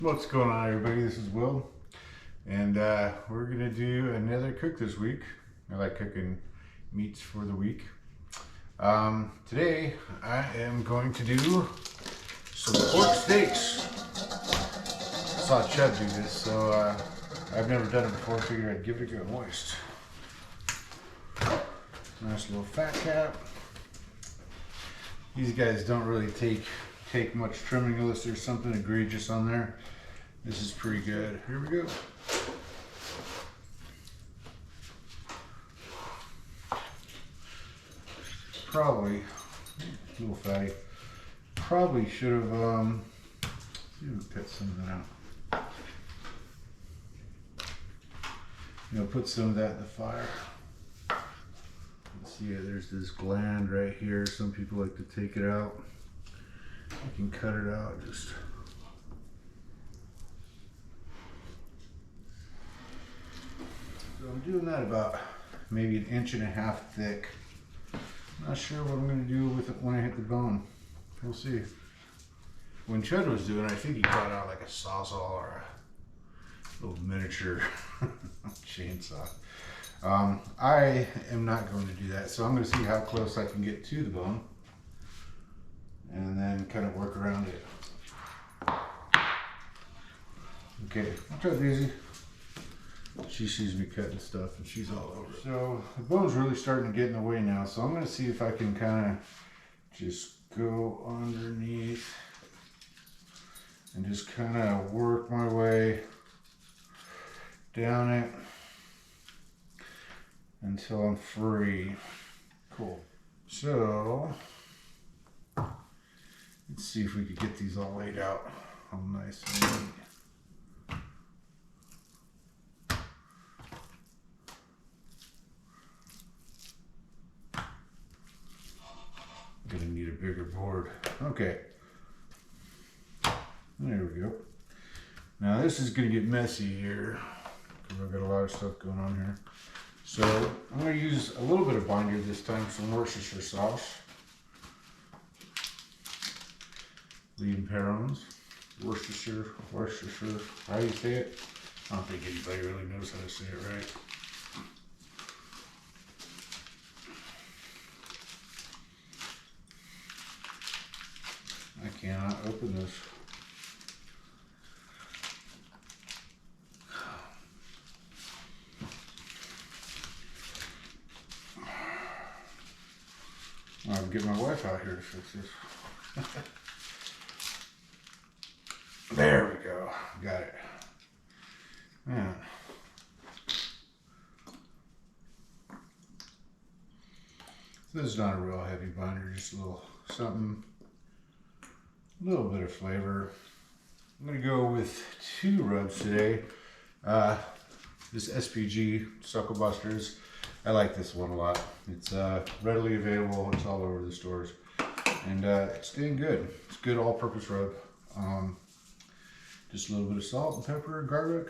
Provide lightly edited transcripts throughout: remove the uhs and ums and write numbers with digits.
What's going on, everybody? This is Will, and we're gonna do another cook this week. I like cooking meats for the week. Today I am going to do some pork steaks. I saw Chud do this, so I've never done it before. Figured I'd give it a go. Moist. Nice little fat cap. These guys don't really take much trimming unless there's something egregious on there. This is pretty good. Here we go. Probably a little fatty. Probably should have see if we cut some of that out. Put some of that in the fire. Let's see, there's this gland right here. Some people like to take it out. I can cut it out just. So I'm doing that about maybe 1.5 inches thick. Not sure what I'm going to do with it when I hit the bone. We'll see. When Chud was doing it, I think he cut out like a sawzall or a little miniature chainsaw. I am not going to do that, so I'm going to see how close I can get to the bone and then kind of work around it. Okay, I'll try it easy. She sees me cutting stuff and she's all over it. So the bone's really starting to get in the way now, so I'm going to see if I can kind of just go underneath and just kind of work my way down it until I'm free. Cool. So let's see if we could get these all laid out all nice and neat. Gonna need a bigger board. Okay. There we go. Now this is gonna get messy here because I've got a lot of stuff going on here. So I'm gonna use a little bit of binder this time, some Worcestershire sauce. Lean Perrons. Worcestershire, how do you say it? I don't think anybody really knows how to say it right. I cannot open this. I'll get my wife out here to fix this. There we go. Got it. Man. This is not a real heavy binder, just a little something. A little bit of flavor. I'm going to go with 2 rubs today. This SPG Suckle Busters. I like this one a lot. It's readily available. It's all over the stores. And it's dang good. It's good all-purpose rub. Just a little bit of salt and pepper and garlic.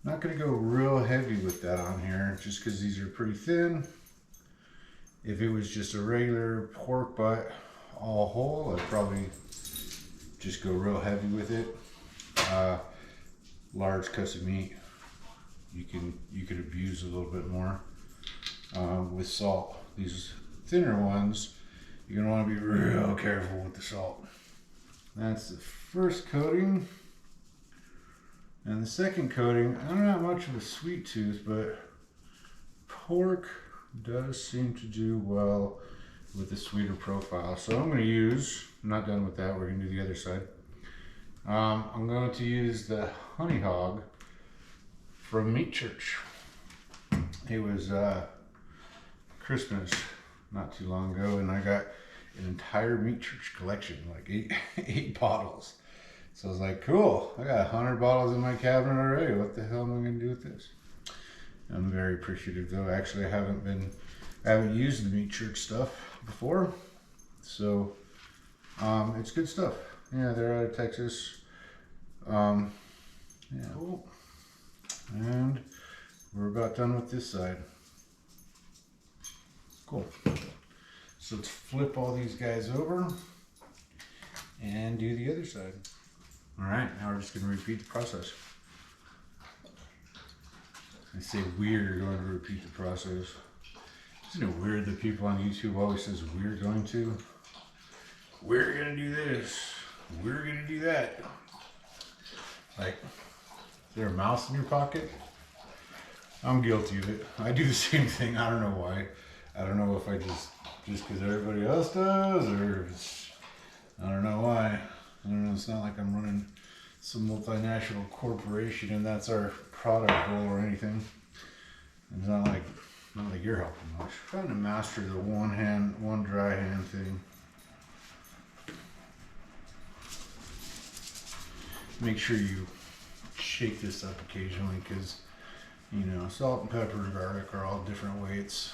Not going to go real heavy with that on here just because these are pretty thin. If it was just a regular pork butt all whole, I'd probably just go real heavy with it. Large cuts of meat, you could abuse a little bit more with salt. These thinner ones, you're gonna want to be real careful with the salt. That's the first coating, and the second coating. I don't have much of a sweet tooth, but pork does seem to do well with the sweeter profile. So I'm going to use, I'm not done with that, we're going to do the other side. I'm going to use the Honey Hog from Meat Church. It was Christmas not too long ago, and I got an entire Meat Church collection, like eight bottles. So I was like, cool, I got 100 bottles in my cabinet already. What the hell am I going to do with this? I'm very appreciative though. Actually, I haven't used the Meat Church stuff before, so it's good stuff. Yeah, they're out of Texas. Yeah, cool. And we're about done with this side. Cool. So let's flip all these guys over and do the other side. All right, now we're just gonna repeat the process. I say we're going to repeat the process. Isn't it weird that people on YouTube always says we're going to? We're gonna do this. We're gonna do that. Like, is there a mouse in your pocket? I'm guilty of it. I do the same thing. I don't know why. I don't know if I just because everybody else does, or if it's, I don't know why. I don't know. It's not like I'm running some multinational corporation and that's our product goal or anything. It's not like you're helping much. I'm trying to master the one dry hand thing. Make sure you shake this up occasionally because, you know, salt and pepper and garlic are all different weights.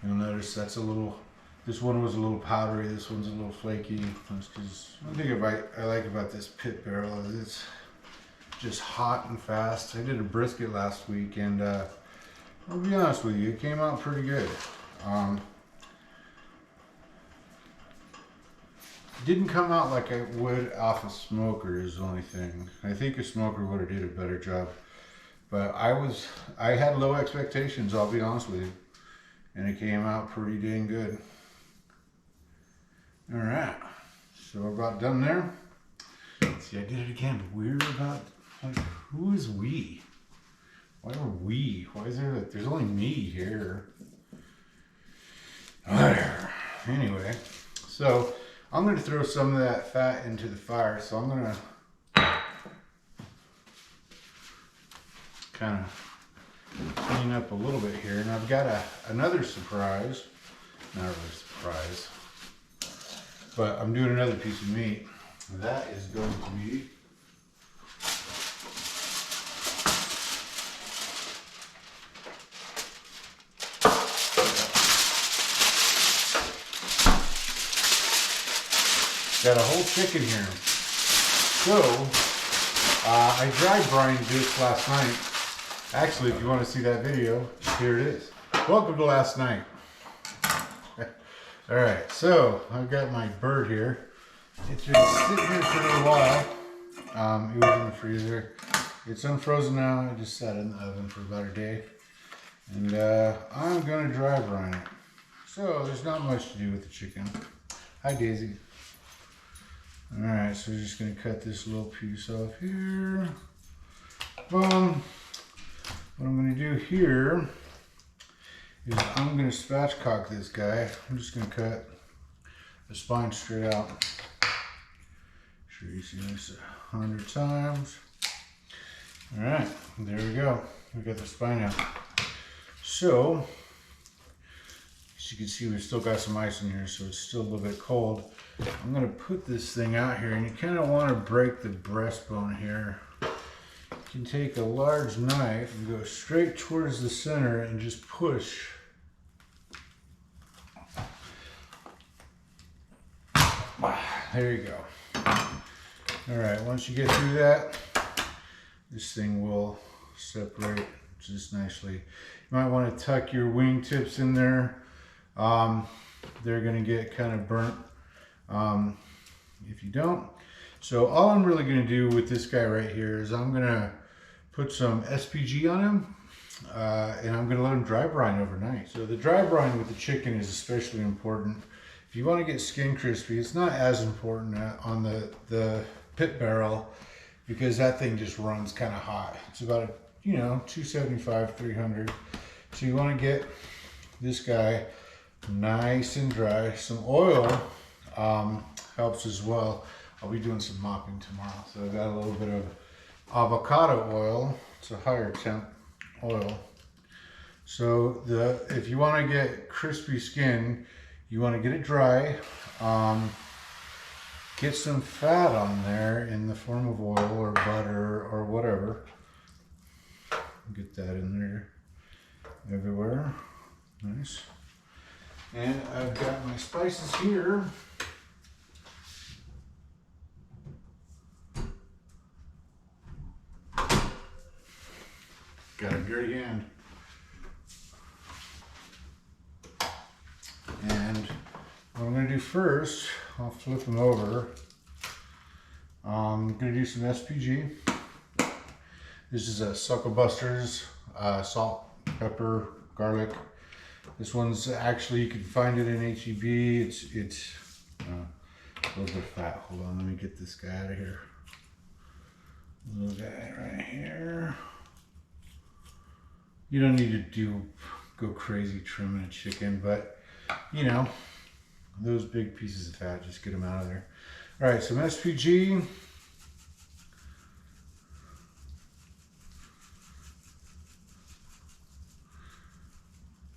You'll notice that's a little, this one was a little powdery, this one's a little flaky. That's because one thing I like about this pit barrel is it's just hot and fast. I did a brisket last week and I'll be honest with you, it came out pretty good. Didn't come out like I would off a smoker is the only thing. I think a smoker would have did a better job. But I had low expectations, I'll be honest with you. And it came out pretty dang good. All right, so we're about done there. See, I did it again. Weird about, like, who is we? Why are we? Why is there, there's only me here. Whatever. Anyway, so I'm going to throw some of that fat into the fire. So I'm going to kind of clean up a little bit here. And I've got another surprise. Not really a surprise. But I'm doing another piece of meat. That is going to be got a whole chicken here. So, I dry brined this last night. Actually, if you want to see that video, here it is. Welcome to last night. Alright, so I've got my bird here. It's been sitting here for a little while. It was in the freezer. It's unfrozen now. I just sat in the oven for about a day. And I'm going to dry brine it. So there's not much to do with the chicken. Hi, Daisy. Alright, so we're just going to cut this little piece off here. Boom. What I'm going to do here is I'm going to spatchcock this guy. I'm just going to cut the spine straight out. Sure you see this 100 times. Alright, there we go. We got the spine out. So, as you can see, we've still got some ice in here, so it's still a little bit cold. I'm going to put this thing out here, and you kind of want to break the breastbone here. You can take a large knife and go straight towards the center and just push. There you go. Alright, once you get through that, this thing will separate just nicely. You might want to tuck your wingtips in there. They're going to get kind of burnt if you don't. So all I'm really going to do with this guy right here is I'm going to put some SPG on him and I'm going to let him dry brine overnight. So the dry brine with the chicken is especially important. If you want to get skin crispy, it's not as important on the pit barrel because that thing just runs kind of hot. It's about, 275, 300. So you want to get this guy nice and dry. Some oil helps as well. I'll be doing some mopping tomorrow. So I've got a little bit of avocado oil. It's a higher temp oil. So if you want to get crispy skin, you want to get it dry. Get some fat on there in the form of oil or butter or whatever. Get that in there everywhere. Nice. And I've got my spices here. Got a dirty hand. And what I'm going to do first, I'll flip them over. I'm gonna do some SPG. This is a Suckle Busters, salt, pepper, garlic. This one's actually, you can find it in HEB. It's a little bit fat. Hold on, let me get this guy out of here. Little guy right here. You don't need to go crazy trimming a chicken, but you know, those big pieces of fat, just get them out of there. All right, some SPG.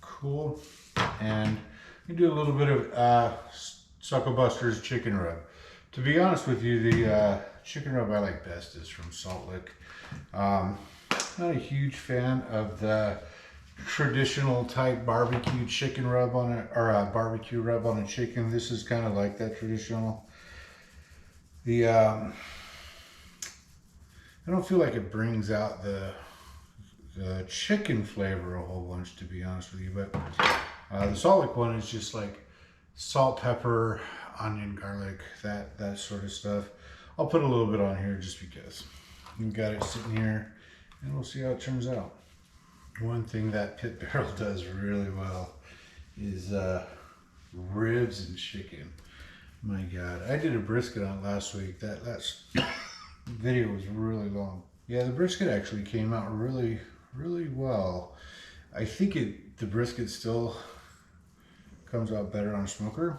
Cool. And you do a little bit of Suckle Busters chicken rub. To be honest with you, the chicken rub I like best is from Salt Lick. Not a huge fan of the traditional type barbecue chicken rub on it, or a barbecue rub on a chicken. This is kind of like that traditional. I don't feel like it brings out the chicken flavor a whole bunch, to be honest with you, but the Salt Lick one is just like salt, pepper, onion, garlic, that sort of stuff. I'll put a little bit on here just because. We've got it sitting here, and we'll see how it turns out. One thing that Pit Barrel does really well is ribs and chicken. My God, I did a brisket on last week. That video was really long. Yeah, the brisket actually came out really well. I think the brisket still comes out better on a smoker,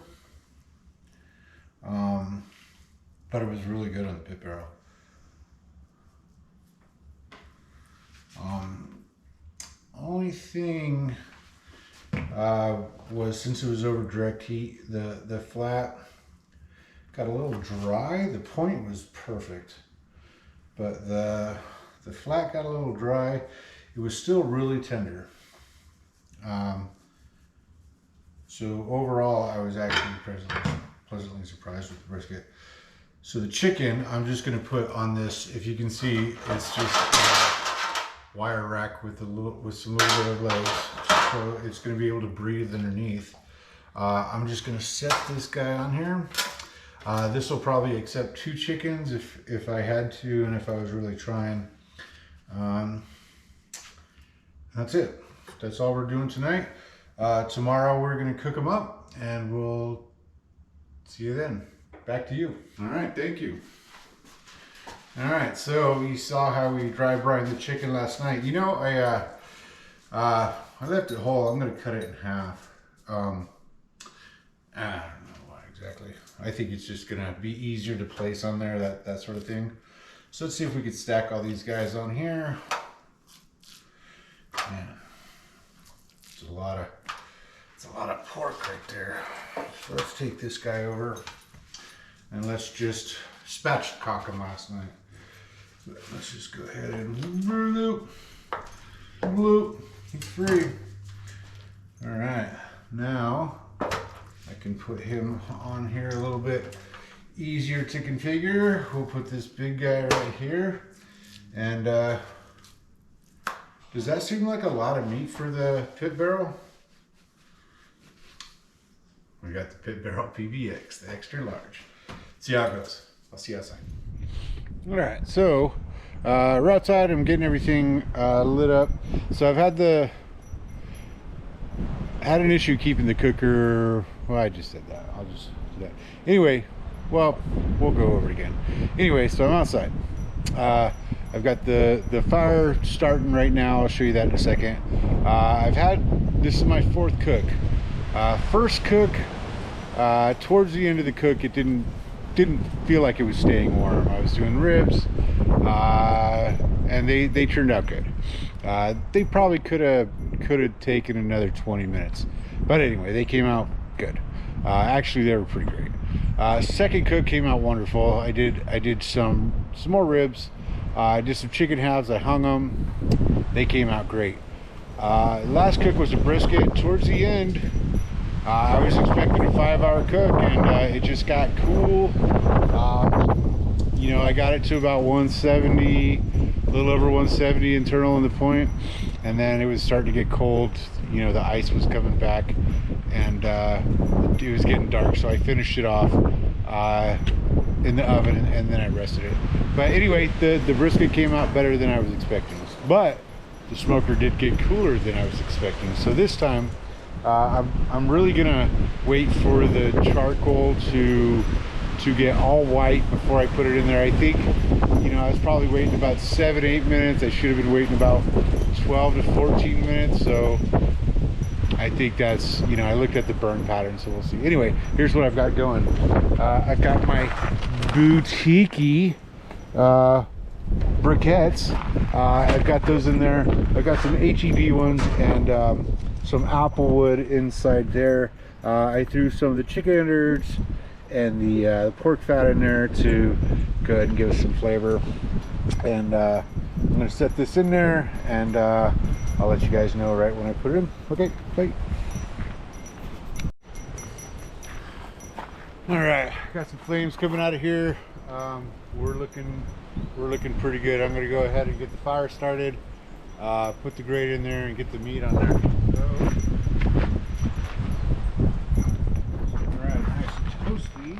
but it was really good on the Pit Barrel. Only thing was, since it was over direct heat, the flat got a little dry. The point was perfect, but the flat got a little dry. It was still really tender. So overall, I was actually pleasantly surprised with the brisket. So the chicken, I'm just going to put on this. If you can see, it's just wire rack with some little bit of legs, so it's going to be able to breathe underneath. I'm just going to set this guy on here. This will probably accept 2 chickens if I had to, and if I was really trying. That's it. That's all we're doing tonight. Tomorrow we're going to cook them up, and we'll see you then. Back to you. All right, thank you. All right, so you saw how we dry brined the chicken last night. You know, I left it whole. I'm going to cut it in half. I don't know why exactly. I think it's just going to be easier to place on there, that sort of thing. So let's see if we could stack all these guys on here. Man, it's a lot of pork right there. So let's take this guy over, and let's just spatchcock him last night. Let's just go ahead and bloop. He's free. All right, now I can put him on here a little bit easier to configure. We'll put this big guy right here. And does that seem like a lot of meat for the Pit Barrel? We got the Pit Barrel PBX, the extra large. See how it goes. I'll see you outside. All right, so we're outside. I'm getting everything lit up. So I've had an issue keeping the cooker. Well, I just said that. I'll just do that. Anyway, well, we'll go over it again. Anyway, so I'm outside. I've got the fire starting right now. I'll show you that in a second. This is my 4th cook. First cook, towards the end of the cook, it didn't feel like it was staying warm. I was doing ribs, and they turned out good. They probably could have taken another 20 minutes, but anyway, they came out good. Actually, they were pretty great. Second cook came out wonderful. I did some more ribs. I did some chicken halves. I hung them. They came out great. Last cook was a brisket. Towards the end, I was expecting a 5-hour cook, and it just got cool. You know, I got it to about 170, a little over 170 internal in the point, and then it was starting to get cold. You know, the ice was coming back, and it was getting dark, so I finished it off. in the oven, and then I rested it. But anyway, the brisket came out better than I was expecting. But the smoker did get cooler than I was expecting. So this time, I'm really gonna wait for the charcoal to get all white before I put it in there. I think, you know, I was probably waiting about 7-8 minutes. I should have been waiting about 12 to 14 minutes. So I think that's, you know, I looked at the burn pattern, so we'll see. Anyway, here's what I've got going. I've got my boutique briquettes. I've got those in there. I've got some HEB ones and some applewood inside there. I threw some of the chicken innards and the pork fat in there to go ahead and give us some flavor. And I'm gonna set this in there, and I'll let you guys know right when I put it in. Okay, bye. All right, got some flames coming out of here. We're looking pretty good. I'm gonna go ahead and get the fire started, put the grate in there, and get the meat on there. So, all right, nice and toasty.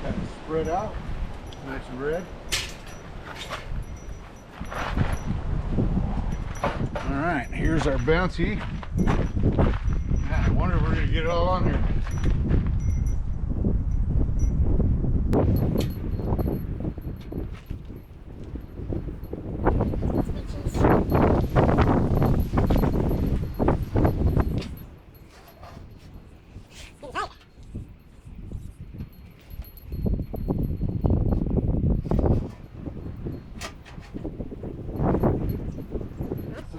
Got it spread out, nice and red. All right, here's our bounty. Man, I wonder if we're gonna get it all on here.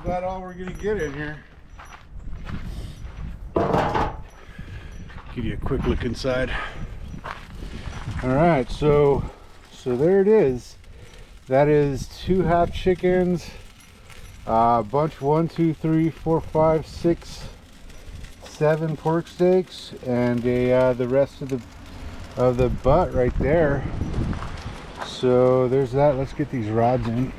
About all we're gonna get in here. Give you a quick look inside. All right, so there it is. That is 2 half chickens, bunch 1, 2, 3, 4, 5, 6, 7 pork steaks, and the rest of the butt right there. So there's that. Let's get these rods in.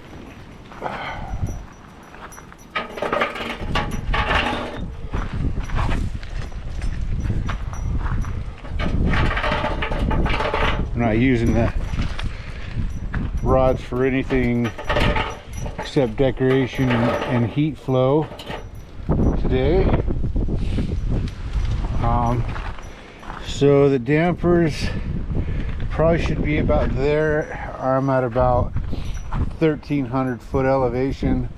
I'm not using the rods for anything except decoration and heat flow today. So the dampers probably should be about there. I'm at about 1,300 foot elevation.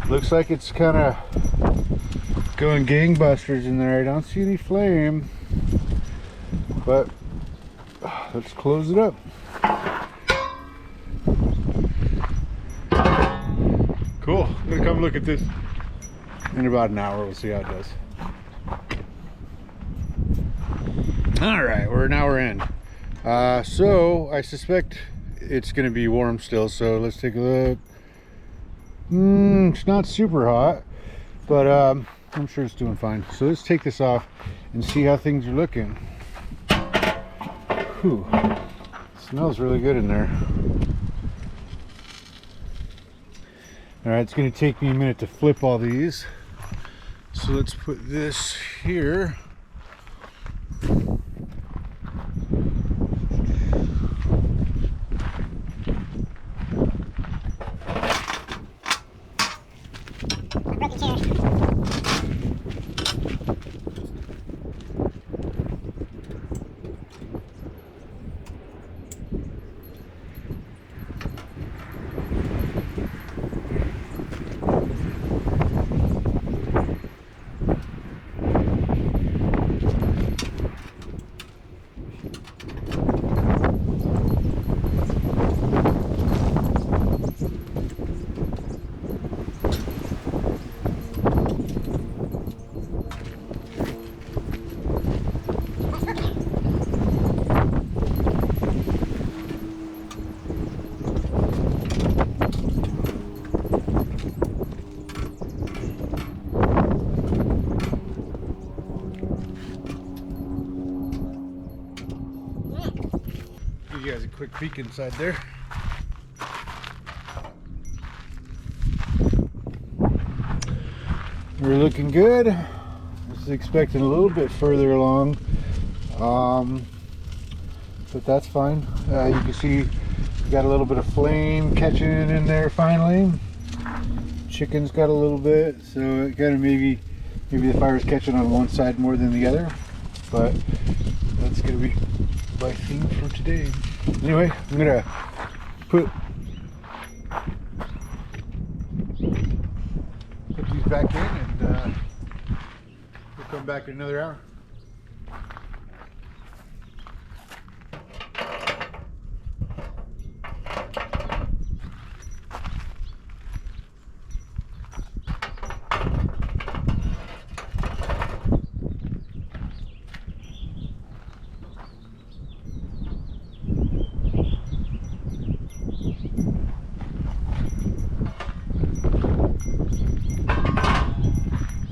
Looks like it's kind of going gangbusters in there. I don't see any flame, but let's close it up. Cool. I'm gonna come look at this in about an hour. We'll see how it does. All right, we're an hour in. So I suspect it's gonna be warm still. So let's take a look. It's not super hot, but I'm sure it's doing fine. So let's take this off and see how things are looking. Whew. Smells really good in there. All right, it's going to take me a minute to flip all these. So let's put this here. Give you guys a quick peek inside there. We're looking good. I was expecting a little bit further along, but that's fine. You can see we got a little bit of flame catching in there finally. Chicken's got a little bit, so it kind of maybe the fire's catching on one side more than the other, but that's gonna be my theme for today. Anyway, I'm gonna put these back in, and we'll come back in another hour.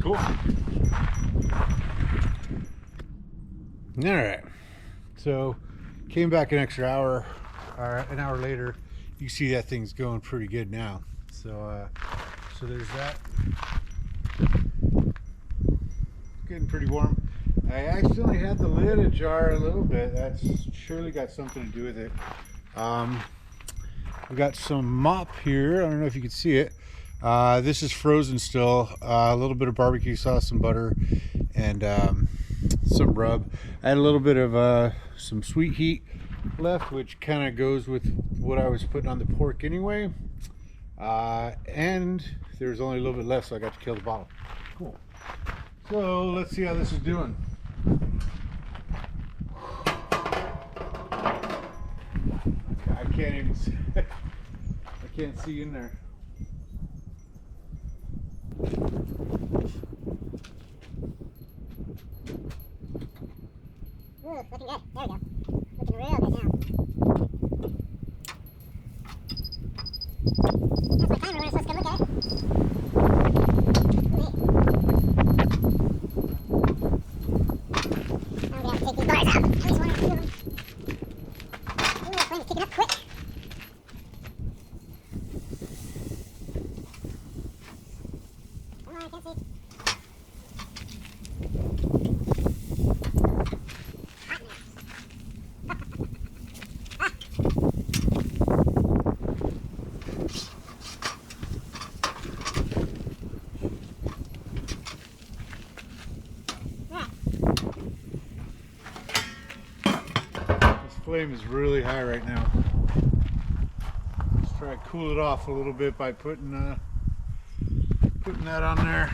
Cool. All right, so came back an extra hour, an hour later. You can see that thing's going pretty good now. So there's that. Getting pretty warm. I accidentally had the lid ajar a little bit. That's surely got something to do with it. We got some mop here. I don't know if you can see it. This is frozen still. A little bit of barbecue sauce, some butter, and some rub. I had a little bit of some sweet heat left, which kind of goes with what I was putting on the pork anyway. And there's only a little bit left, so I got to kill the bottle. Cool. So let's see how this is doing. I can't even see. I can't see in there. Ooh, looking good. There we go. Looking real good now. That's my timer when it's supposed to look at it. I'm gonna have to take these bars out. At least one or two of them. Ooh, the flame's kicking up quick. Come on, I can't see. Flame is really high right now. Let's try to cool it off a little bit by putting that on there.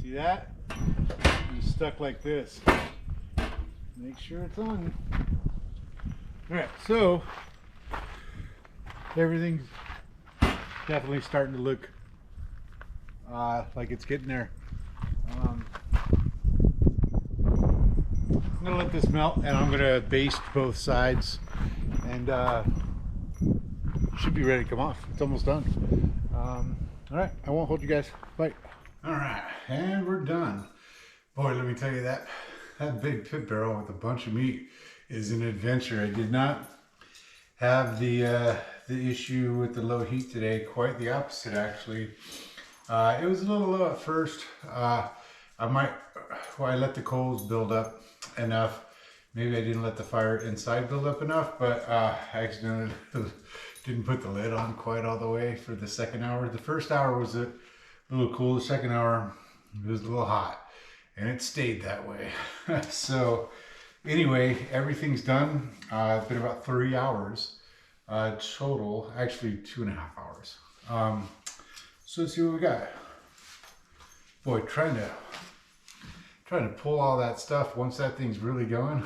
See that? It's stuck like this. Make sure it's on. All right, so everything's definitely starting to look like it's getting there. I'm gonna let this melt, and I'm gonna baste both sides, and should be ready to come off. It's almost done. All right, I won't hold you guys. Bye. All right, and we're done. Boy, let me tell you, that big pit barrel with a bunch of meat is an adventure. I did not have the issue with the low heat today. Quite the opposite, actually. It was a little low at first. I let the coals build up enough. Maybe I didn't let the fire inside build up enough, but I accidentally didn't put the lid on quite all the way for the second hour. The first hour was a little cool. The second hour, it was a little hot, and it stayed that way. So anyway, everything's done. It's been about 3 hours total, actually 2.5 hours. So let's see what we got. Boy, trying to pull all that stuff once that thing's really going.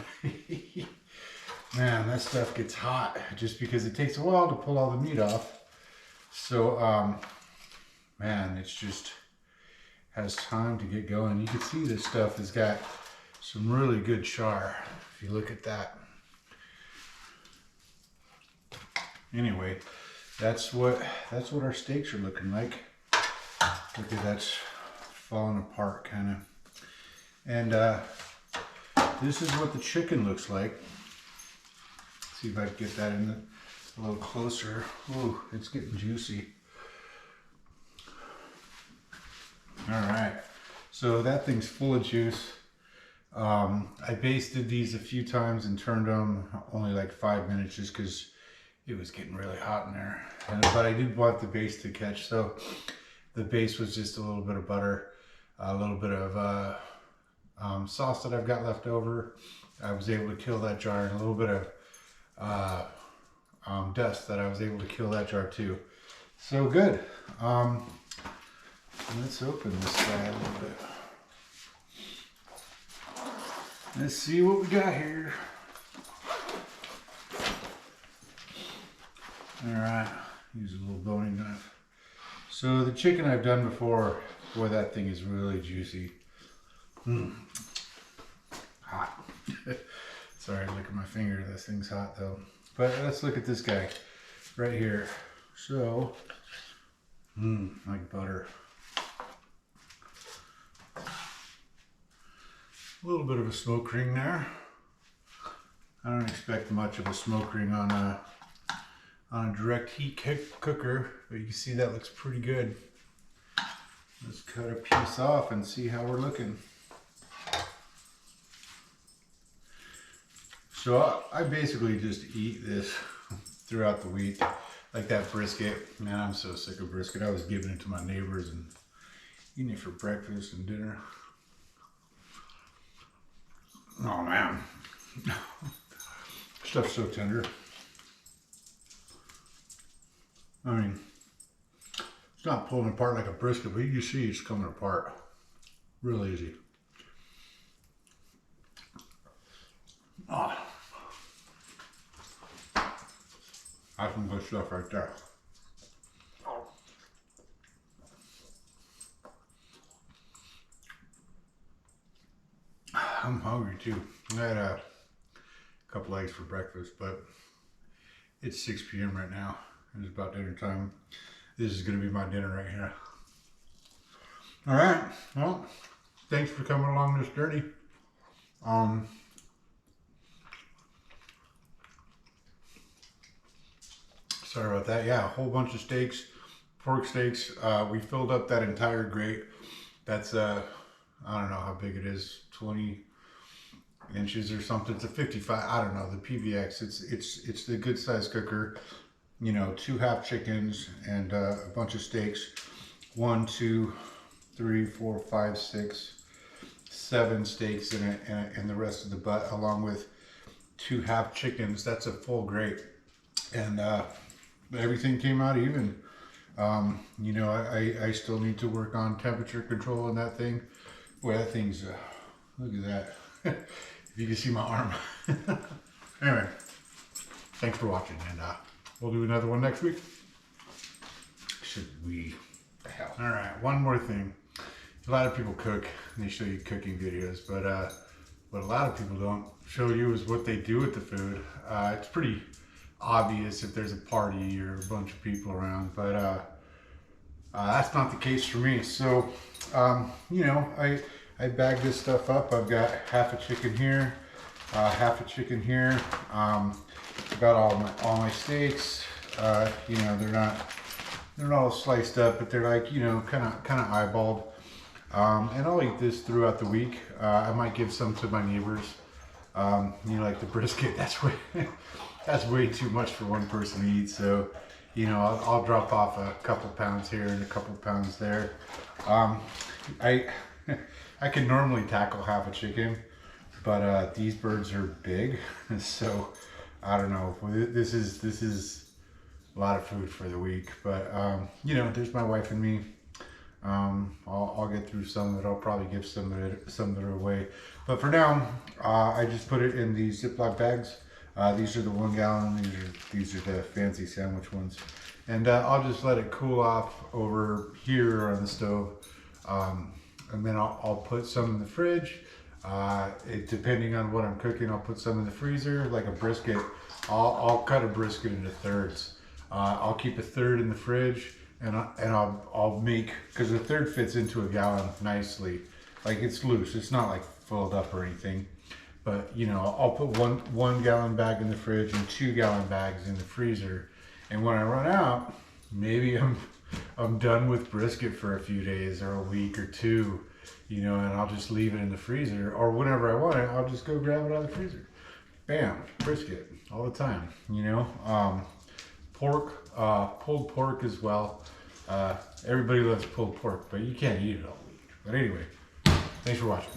Man, that stuff gets hot just because it takes a while to pull all the meat off. So man, it's just has time to get going. You can see this stuff has got some really good char if you look at that. Anyway, that's what our steaks are looking like. Look at that's falling apart kind of. And this is what the chicken looks like. See if I can get that in a little closer. Ooh, it's getting juicy. All right, so that thing's full of juice. I basted these a few times and turned them only like 5 minutes just because it was getting really hot in there. But I did want the base to catch, so the base was just a little bit of butter, a little bit of sauce that I've got left over. I was able to kill that jar, and a little bit of dust that I was able to kill that jar too. So good. Let's open this guy a little bit. Let's see what we got here. All right, use a little boning knife. So the chicken I've done before, boy, that thing is really juicy. Hot. Sorry, look at my finger. This thing's hot though. But let's look at this guy right here. So, like butter. A little bit of a smoke ring there. I don't expect much of a smoke ring on a direct heat cooker, but you can see that looks pretty good. Let's cut a piece off and see how we're looking. So I basically just eat this throughout the week, like that brisket. Man, I'm so sick of brisket. I was giving it to my neighbors and eating it for breakfast and dinner. Oh man, stuff's so tender. I mean, it's not pulling apart like a brisket, but you can see it's coming apart real easy. Ah, that's some good stuff right there. I'm hungry too. I had a couple eggs for breakfast, but it's 6 p.m. right now. It's about dinner time. This is going to be my dinner right here. All right. Well, thanks for coming along this journey. Sorry about that. Yeah, a whole bunch of steaks, pork steaks. We filled up that entire grate. That's I don't know how big it is, 20 inches or something. It's a 55. I don't know, the PBX. It's the good size cooker. You know, 2 half chickens and a bunch of steaks. 1, 2, 3, 4, 5, 6, 7 steaks in it, and the rest of the butt, along with 2 half chickens. That's a full grate, and everything came out even. You know, I still need to work on temperature control in that thing. Boy, that thing's look at that. If you can see my arm. Anyway, thanks for watching, and we'll do another one next week. Should we? The hell. All right, one more thing. A lot of people cook and they show you cooking videos, but what a lot of people don't show you is what they do with the food. It's pretty obvious if there's a party or a bunch of people around, but that's not the case for me. So, you know, I bag this stuff up. I've got half a chicken here, half a chicken here. Got all my steaks. You know, they're not all sliced up, but they're like, you know, kind of eyeballed. And I'll eat this throughout the week. I might give some to my neighbors. You know, like the brisket. That's way too much for one person to eat. So, you know, I'll drop off a couple pounds here and a couple pounds there. I can normally tackle half a chicken, but these birds are big, so I don't know. This is a lot of food for the week, but you know, there's my wife and me. I'll get through some of it. I'll probably give some of it away, but for now, I just put it in these Ziploc bags. These are the 1 gallon. These are the fancy sandwich ones, and I'll just let it cool off over here on the stove. And then I'll put some in the fridge. Depending on what I'm cooking, I'll put some in the freezer. Like a brisket, I'll cut a brisket into thirds. I'll keep a third in the fridge, and I'll make, because the third fits into a gallon nicely. Like, it's loose. It's not like filled up or anything. But you know, I'll put one gallon bag in the fridge and 2 gallon bags in the freezer. And when I run out, maybe I'm done with brisket for a few days or a week or two, you know, and I'll just leave it in the freezer, or whenever I want it, I'll just go grab it out of the freezer. Bam, brisket all the time, you know. Pork, pulled pork as well. Everybody loves pulled pork, but you can't eat it all week. But anyway, thanks for watching.